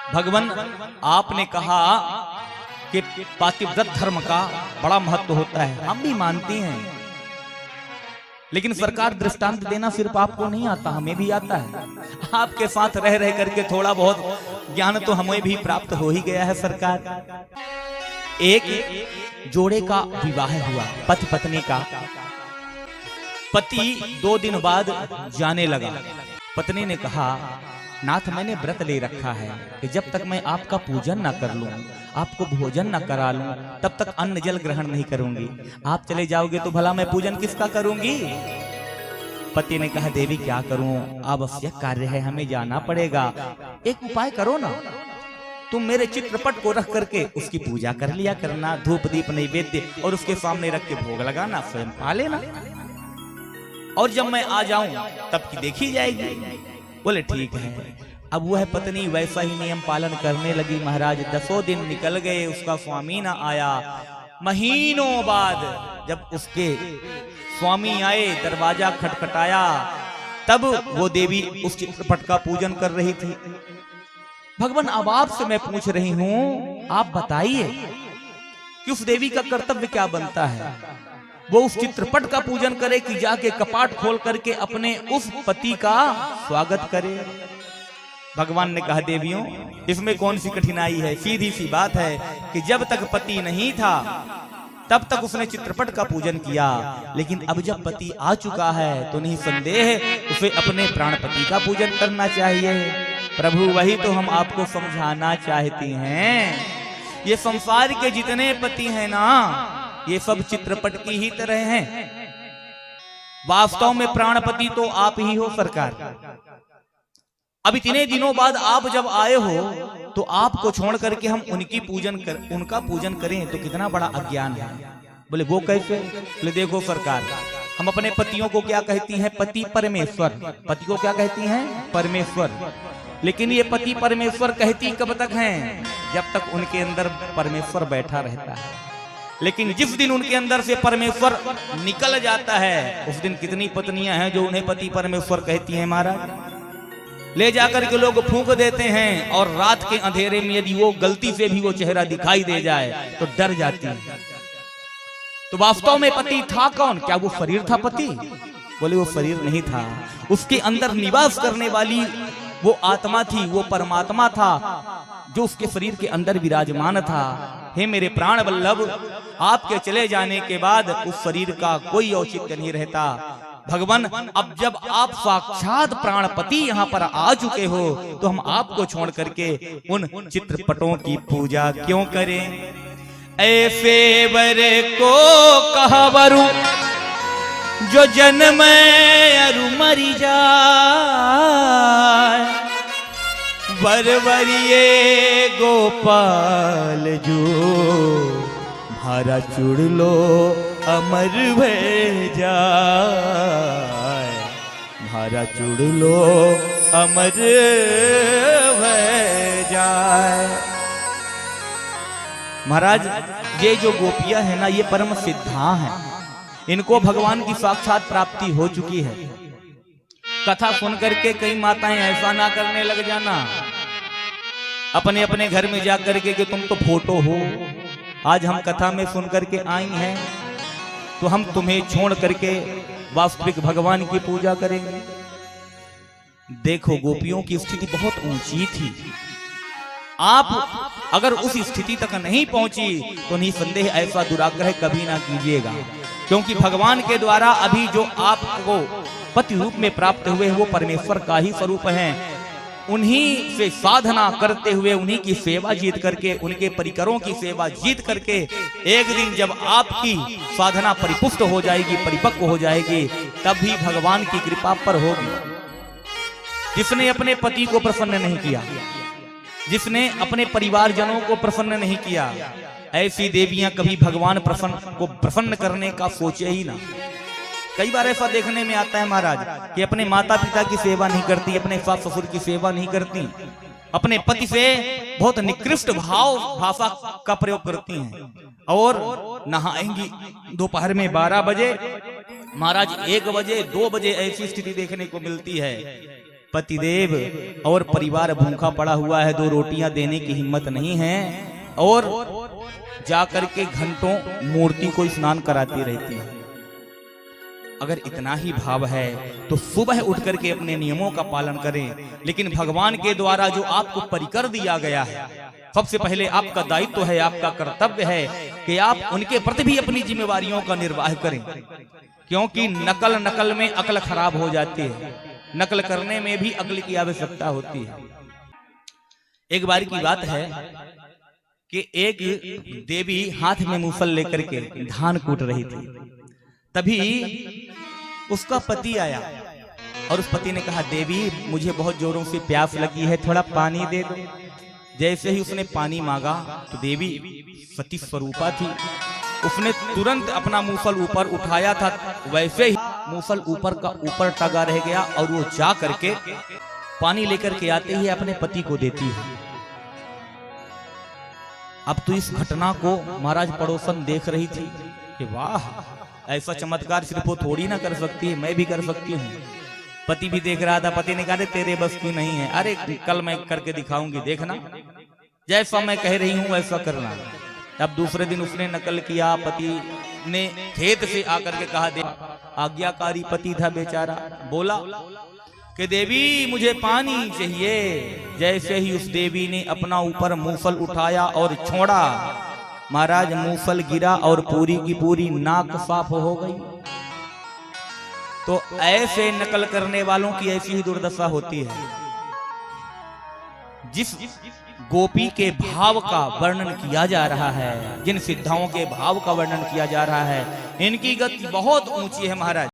भगवान आपने कहा कि पातिव्रत धर्म का बड़ा महत्व होता है, हम भी मानते हैं, लेकिन सरकार दृष्टांत देना सिर्फ आपको नहीं आता, हमें भी आता है। आपके साथ रह रह करके थोड़ा बहुत ज्ञान तो हमें भी प्राप्त हो ही गया है। सरकार, एक जोड़े का विवाह हुआ, पति पत्नी का। पति 2 दिन बाद जाने लगा। पत्नी ने कहा, नाथ मैंने व्रत ले रखा है कि जब तक मैं आपका पूजन ना कर लूं, आपको भोजन ना करा लूं, तब तक अन्न जल ग्रहण नहीं करूंगी। आप चले जाओगे तो भला मैं पूजन किसका करूंगी? पति ने कहा, देवी क्या करूं, आवश्यक कार्य है, हमें जाना पड़ेगा। एक उपाय करो ना, तुम मेरे चित्रपट को रख करके उसकी पूजा कर लिया करना, धूप दीप नैवेद्य और उसके सामने रख के भोग लगाना, स्वयं पा लेना, और जब मैं आ जाऊं तब की देखी जाएगी। बोले ठीक है। अब वह पत्नी वैसा ही नियम पालन करने लगी। महाराज 10 दिन निकल गए, उसका स्वामी ना आया। महीनों बाद जब उसके स्वामी आए, दरवाजा खटखटाया, तब वो देवी उस चित्रपट का पूजन कर रही थी। भगवान अब आपसे मैं पूछ रही हूं, आप बताइए कि उस देवी का कर्तव्य क्या बनता है? वो उस चित्रपट का पूजन करे कि जाके कपाट खोल करके अपने उस पति का स्वागत करे? भगवान ने कहा, देवियों इसमें कौन सी कठिनाई है, सीधी सी बात है कि जब तक पति नहीं था तब तक उसने चित्रपट का पूजन किया, लेकिन अब जब पति आ चुका है तो नहीं संदेह उसे अपने प्राणपति का पूजन करना चाहिए। प्रभु वही तो हम आपको समझाना चाहती हैं। ये संसार के जितने पति हैं ना, ये सब चित्रपट की ही तरह हैं। वास्तव में प्राणपति तो आप ही हो सरकार। अब इतने दिनों बाद आप जब आए हो तो आपको छोड़ करके हम उनका पूजन करें तो कितना बड़ा अज्ञान है। बोले वो कैसे? बोले देखो सरकार, हम अपने पतियों को क्या कहती हैं? पति परमेश्वर। पति को क्या कहती हैं? परमेश्वर। लेकिन ये पति परमेश्वर कहती कब तक हैं? जब तक उनके अंदर परमेश्वर बैठा रहता है। लेकिन जिस दिन उनके अंदर से परमेश्वर निकल जाता है, उस दिन कितनी पत्नियां हैं जो उन्हें पति परमेश्वर कहती हैं? महाराज ले जाकर के लोग फूंक देते हैं, और रात के अंधेरे में यदि वो गलती से भी वो चेहरा दिखाई दे जाए तो डर जाती है। तो वास्तव में पति था कौन? क्या वो शरीर था पति? बोले वो शरीर नहीं था, उसके अंदर निवास करने वाली वो आत्मा थी, वो परमात्मा था जो उसके शरीर के अंदर विराजमान था। हे मेरे प्राण वल्लभ, आपके चले जाने के बाद उस शरीर का कोई औचित्य नहीं रहता। भगवान अब जब आप साक्षात प्राणपति यहाँ पर आ चुके हो तो हम आपको छोड़ करके उन चित्रपटों की पूजा क्यों करें? ऐसे वर को कहवरु जो जन्म अरु मरी जाए, वरवरिये गोपाल जो भारा चुड़ लो अमर भय जाए, भारा चुड़ लो अमर भय जाए। महाराज ये जो गोपियां है ना, ये परम सिद्धा हैं, इनको भगवान की साक्षात प्राप्ति हो चुकी है। कथा सुन करके कई माताएं ऐसा ना करने लग जाना अपने अपने घर में जाकर के कि तुम तो फोटो हो, आज हम कथा में सुन करके आई हैं तो हम तुम्हें छोड़ करके वास्तविक भगवान की पूजा करेंगे। देखो गोपियों की स्थिति बहुत ऊंची थी। आप अगर उस स्थिति तक नहीं पहुंची तो निसंदेह ऐसा दुराग्रह कभी ना कीजिएगा, क्योंकि भगवान के द्वारा अभी जो आपको पति रूप में प्राप्त हुए वो परमेश्वर का ही स्वरूप हैं। उन्हीं से साधना करते हुए, उन्हीं की सेवा जीत करके, उनके परिकरों की सेवा जीत करके एक दिन जब आपकी साधना परिपुष्ट हो जाएगी, परिपक्व हो जाएगी, तब भी भगवान की कृपा पर होगी। जिसने अपने पति को प्रसन्न नहीं किया, जिसने अपने परिवारजनों को प्रसन्न नहीं किया, ऐसी देवियां कभी भगवान को प्रसन्न करने का सोचे ही ना। कई बार ऐसा देखने में आता है महाराज कि अपने माता पिता की सेवा नहीं करती, अपने सास ससुर की सेवा नहीं करती, अपने पति से बहुत निकृष्ट भाषा का प्रयोग करती हैं, और नहाएंगी दोपहर में 12 बजे, महाराज 1 बजे 2 बजे ऐसी स्थिति देखने को मिलती है पतिदेव और परिवार भूखा पड़ा हुआ है, 2 रोटियां देने की हिम्मत नहीं है, और जाकर के घंटों मूर्ति को स्नान कराती रहती है। अगर इतना ही भाव है तो सुबह उठ करके अपने नियमों का पालन करें। लेकिन भगवान के द्वारा जो आपको परिकर दिया गया है, सबसे पहले आपका दायित्व है, आपका कर्तव्य है कि आप उनके प्रति भी अपनी जिम्मेवारियों का निर्वाह करें, क्योंकि नकल में अक्ल खराब हो जाती है, नकल करने में भी अक्ल की आवश्यकता होती है। एक बार की बात है कि एक देवी हाथ में मूसल लेकर के धान कूट रही थी। तभी उसका पति आया और उस पति ने कहा, देवी मुझे बहुत जोरों से प्यास लगी है, थोड़ा पानी दे दो। जैसे ही उसने पानी मांगा तो देवी सती स्वरूपा थी, उसने तुरंत अपना मूसल ऊपर उठाया था, वैसे ही मूसल ऊपर का ऊपर टगा रह गया और वो जा करके पानी लेकर के आते ही अपने पति को देती है। अब तो इस घटना को महाराज पड़ोसन देख रही थी कि वाह, ऐसा चमत्कार सिर्फ वो थोड़ी ना कर सकती है, मैं भी कर सकती हूँ। पति भी देख रहा था। पति ने कहा, तेरे बस की नहीं है, अरे कल मैं करके दिखाऊंगी, देखना, जैसा मैं कह रही हूँ वैसा करना। अब दूसरे दिन उसने नकल किया। पति ने खेत से आकर के कहा, दे आज्ञाकारी पति था बेचारा, बोला कि देवी मुझे पानी चाहिए। जैसे ही उस देवी ने अपना ऊपर मूसल उठाया और छोड़ा, महाराज मूसल गिरा और पूरी की पूरी नाक साफ हो गई। तो ऐसे नकल करने वालों की ऐसी ही दुर्दशा होती है। जिस गोपी के भाव का वर्णन किया जा रहा है, जिन सिद्धाओं के भाव का वर्णन किया जा रहा है, इनकी गति बहुत ऊंची है महाराज।